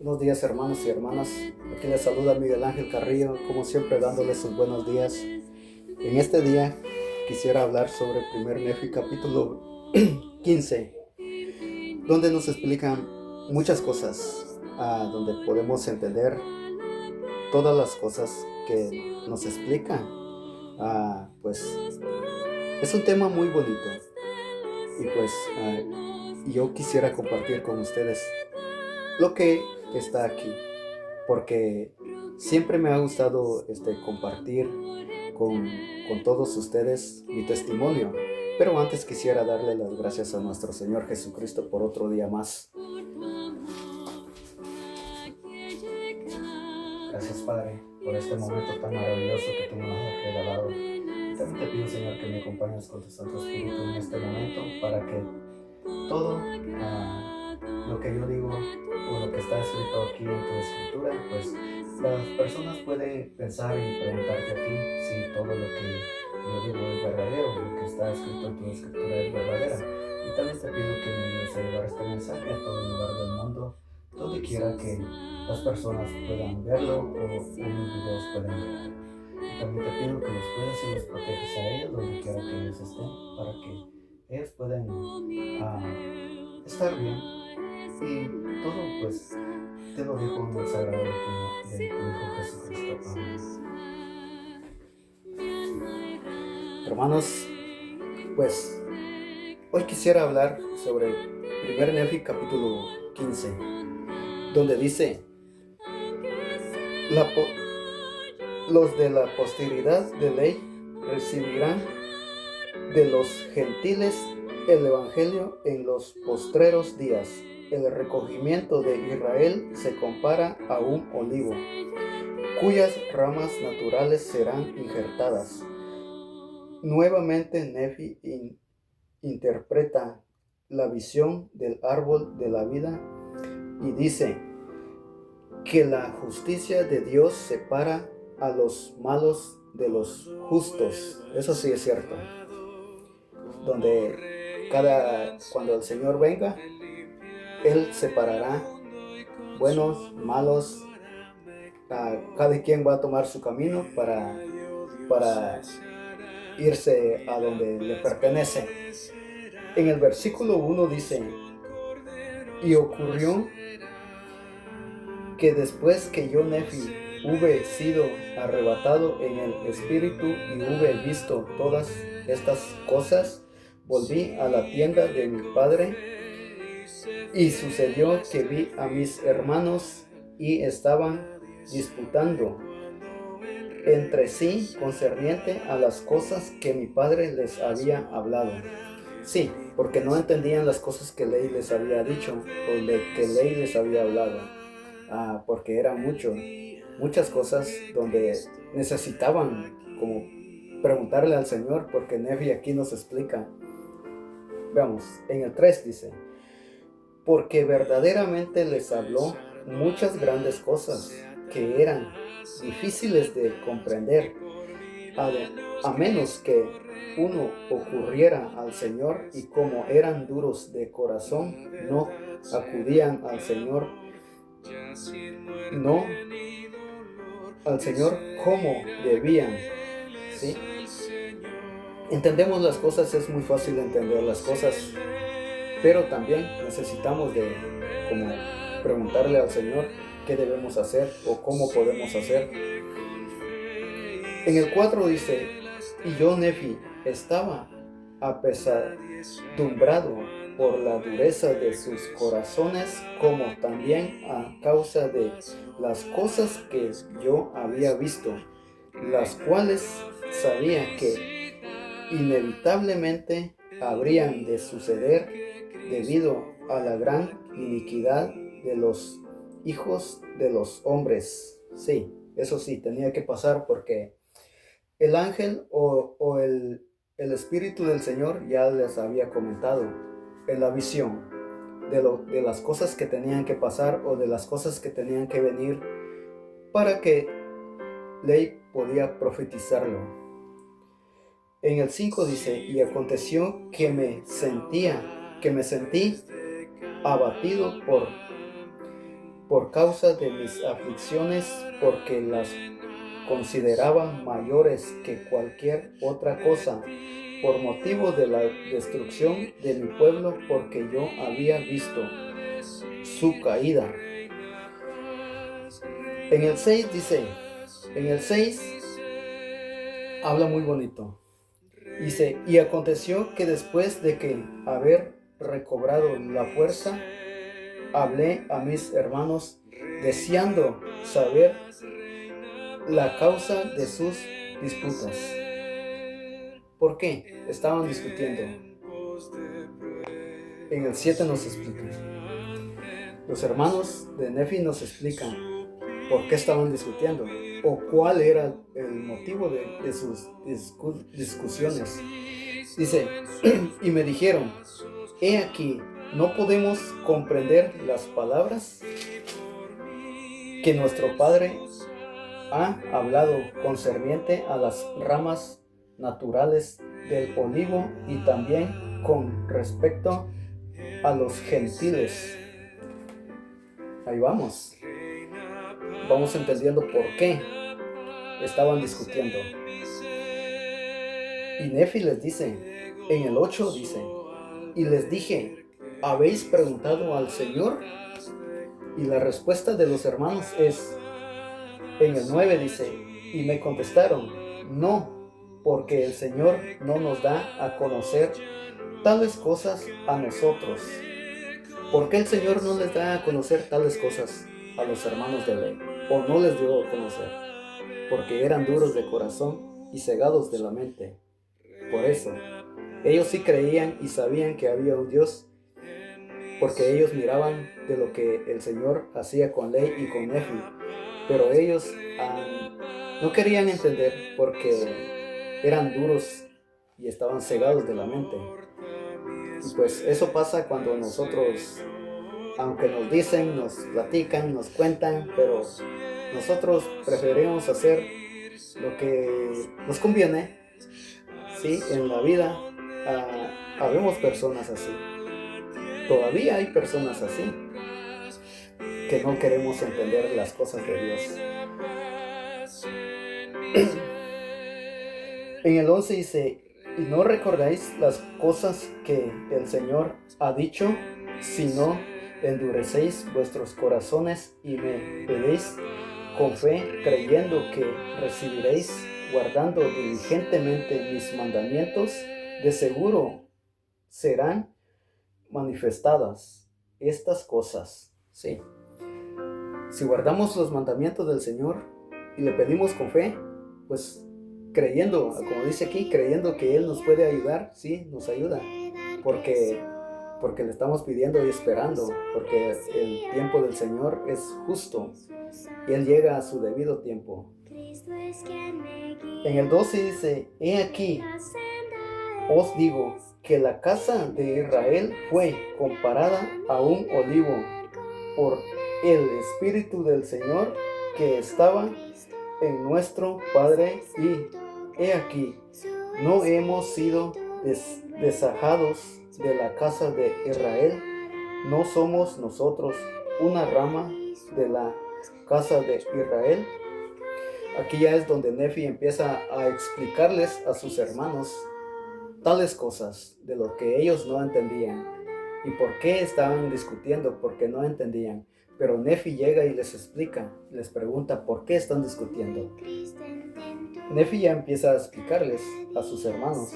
Buenos días, hermanos y hermanas. Aquí les saluda Miguel Ángel Carrillo, como siempre dándoles sus buenos días. En este día quisiera hablar sobre 1 Nefi capítulo 15, donde nos explican muchas cosas, donde podemos entender todas las cosas que nos explican. Pues es un tema muy bonito y pues yo quisiera compartir con ustedes lo que está aquí, porque siempre me ha gustado compartir con todos ustedes mi testimonio. Pero antes quisiera darle las gracias a nuestro Señor Jesucristo por otro día más. Gracias, Padre, por este momento tan maravilloso que tú nos has regalado. Y también te pido, Señor, que me acompañes con tu Santo Espíritu en este momento para que todo lo que yo digo o lo que está escrito aquí en tu escritura, pues las personas pueden pensar y preguntarte a ti si todo lo que yo digo es verdadero, lo que está escrito en tu escritura es verdadera. Y también te pido que me ayudes a llevar este mensaje a todo lugar del mundo, donde quiera que las personas puedan verlo o mis videos puedan llegar. Y también te pido que los cuides y los protejas a ellos donde quiera que ellos estén, para que ellos puedan estar bien. Y todo pues te lo digo en el sagrado de tu Hijo Jesucristo. Amén. Hermanos, pues hoy quisiera hablar sobre 1 Nefi capítulo 15, donde dice: los de la posteridad de ley recibirán de los gentiles el evangelio en los postreros días. El recogimiento de Israel se compara a un olivo, cuyas ramas naturales serán injertadas. Nuevamente Nefi interpreta la visión del árbol de la vida y dice que la justicia de Dios separa a los malos de los justos. Eso sí es cierto. Donde cuando el Señor venga, Él separará buenos, malos. Cada quien va a tomar su camino para irse a donde le pertenece. En el versículo 1 dice: y ocurrió que después que yo, Nefi, hube sido arrebatado en el espíritu y hube visto todas estas cosas, volví a la tienda de mi padre, y sucedió que vi a mis hermanos y estaban disputando entre sí concerniente a las cosas que mi padre les había hablado. Sí, porque no entendían las cosas que Ley les había dicho o que Ley les había hablado. Porque eran muchas cosas donde necesitaban como preguntarle al Señor, porque Nefi aquí nos explica. Veamos, en el 3 dice: porque verdaderamente les habló muchas grandes cosas que eran difíciles de comprender, a menos que uno ocurriera al Señor, y como eran duros de corazón, no acudían al Señor, no al Señor como debían. ¿Sí? Entendemos las cosas, es muy fácil entender las cosas, pero también necesitamos de como preguntarle al Señor qué debemos hacer o cómo podemos hacer. En el 4 dice: y yo, Nefi, estaba apesadumbrado por la dureza de sus corazones, como también a causa de las cosas que yo había visto, las cuales sabía que inevitablemente habrían de suceder debido a la gran iniquidad de los hijos de los hombres. Sí, eso sí, tenía que pasar, porque el ángel o el Espíritu del Señor ya les había comentado en la visión de las cosas que tenían que pasar o de las cosas que tenían que venir, para que Ley podía profetizarlo. En el 5 dice: y aconteció que me sentí abatido por causa de mis aflicciones, porque las consideraba mayores que cualquier otra cosa, por motivo de la destrucción de mi pueblo, porque yo había visto su caída. En el 6 dice, en el 6 habla muy bonito. Dice, y aconteció que después de que haber recobrado la fuerza, hablé a mis hermanos, deseando saber la causa de sus disputas. ¿Por qué estaban discutiendo? En el 7 nos explica. Los hermanos de Nefi nos explican por qué estaban discutiendo o cuál era el motivo de sus discusiones. Dice, y me dijeron, he aquí, ¿no podemos comprender las palabras que nuestro Padre ha hablado concerniente a las ramas naturales del olivo y también con respecto a los gentiles? Ahí vamos entendiendo por qué estaban discutiendo. Y Nefi les dice, en el 8 dice, y les dije, ¿habéis preguntado al Señor? Y la respuesta de los hermanos es, en el 9 dice, y me contestaron, no, porque el Señor no nos da a conocer tales cosas a nosotros. ¿Por qué el Señor no les da a conocer tales cosas a los hermanos de ley? ¿O no les dio a conocer? Porque eran duros de corazón y cegados de la mente. Por eso, ellos sí creían y sabían que había un Dios, porque ellos miraban de lo que el Señor hacía con Ley y con Nefi, pero ellos no querían entender porque eran duros y estaban cegados de la mente. Y pues eso pasa cuando nosotros, aunque nos dicen, nos platican, nos cuentan, pero nosotros preferimos hacer lo que nos conviene. Sí, en la vida habemos personas así. Todavía hay personas así que no queremos entender las cosas de Dios. En el 11 dice, ¿y no recordáis las cosas que el Señor ha dicho? Si no endurecéis vuestros corazones y me pedéis con fe, creyendo que recibiréis, guardando diligentemente mis mandamientos, de seguro serán manifestadas estas cosas. Sí. Si guardamos los mandamientos del Señor y le pedimos con fe, pues creyendo, como dice aquí, creyendo que Él nos puede ayudar, sí, nos ayuda, porque le estamos pidiendo y esperando, porque el tiempo del Señor es justo y Él llega a su debido tiempo. En el 12 dice, he aquí, os digo que la casa de Israel fue comparada a un olivo por el Espíritu del Señor que estaba en nuestro Padre, y he aquí, no hemos sido deshajados de la casa de Israel, no somos nosotros una rama de la casa de Israel. Aquí ya es donde Nefi empieza a explicarles a sus hermanos tales cosas de lo que ellos no entendían y por qué estaban discutiendo, porque no entendían. Pero Nefi llega y les explica, les pregunta por qué están discutiendo. Nefi ya empieza a explicarles a sus hermanos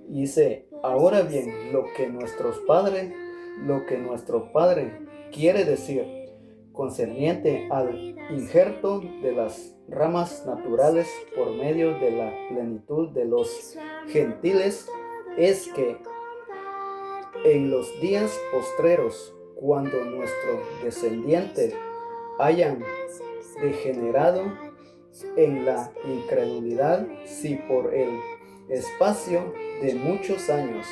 y dice, ahora bien, lo que nuestro padre quiere decir concerniente al injerto de las ramas naturales por medio de la plenitud de los gentiles, es que en los días postreros, cuando nuestros descendientes hayan degenerado en la incredulidad, si por el espacio de muchos años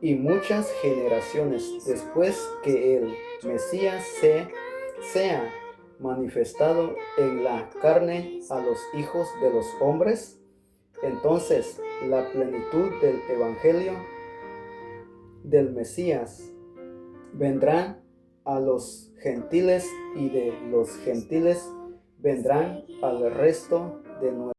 y muchas generaciones después que el Mesías sea manifestado en la carne a los hijos de los hombres, entonces la plenitud del Evangelio del Mesías vendrá a los gentiles, y de los gentiles vendrán al resto de nuestros